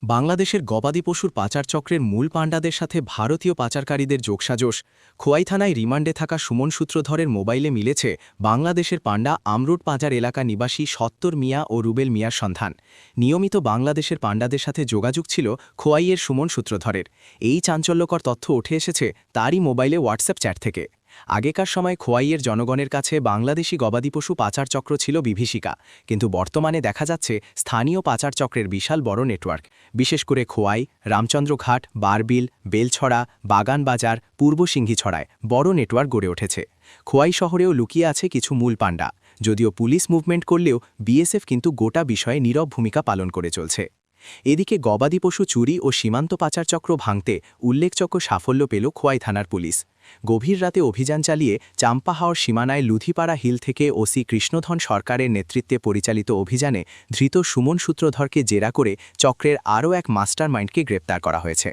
বাংলাদেশের গবাদি পশুর পাচার চক্রের মূল পাণ্ডাদের সাথে ভারতীয় পাচারকারীদের যোগসাজশ। খোয়াই থানায় রিমান্ডে থাকা সুমন সূত্রধরের মোবাইলে মিলেছে বাংলাদেশের পাণ্ডা আমরুট পাচার এলাকা নিবাসী সত্তর মিয়া ও রুবেল মিয়ার সন্ধান। নিয়মিত বাংলাদেশের পাণ্ডাদের সাথে যোগাযোগ ছিল খোয়াইয়ের সুমন সূত্রধরের। এই চাঞ্চল্যকর তথ্য উঠে এসেছে তারই মোবাইলে হোয়াটসঅ্যাপ চ্যাট থেকে। আগেকার সময় খোয়াইয়ের জনগণের কাছে বাংলাদেশি গবাদি পশু পাচার চক্র ছিল বিভীষিকা, কিন্তু বর্তমানে দেখা যাচ্ছে স্থানীয় পাচার চক্রের বিশাল বড় নেটওয়ার্ক। বিশেষ করে খোয়াই, রামচন্দ্রঘাট, বারবিল, বেলছড়া, বাগানবাজার, পূর্ব সিংহীছড়ায় বড় নেটওয়ার্ক গড়ে উঠেছে। খোয়াই শহরেও লুকিয়ে আছে কিছু মূল পাণ্ডা। যদিও পুলিশ মুভমেন্ট করলেও বিএসএফ কিন্তু গোটা বিষয়ে নীরব ভূমিকা পালন করে চলছে। এদিকে গবাদি পশু চুরি ও সীমান্ত পাচার চক্র ভাঙতে উল্লেখযোগ্য সাফল্য পেল খোয়াই থানার পুলিশ। গভীর রাতে অভিযান চালিয়ে চাম্পাহাওর সীমানায় লুধিপাড়া হিল থেকে ওসি কৃষ্ণধন সরকারের নেতৃত্বে পরিচালিত অভিযানে ধৃত সুমন সূত্রধরকে জেরা করে চক্রের আরও এক মাস্টারমাইন্ডকে গ্রেপ্তার করা হয়েছে।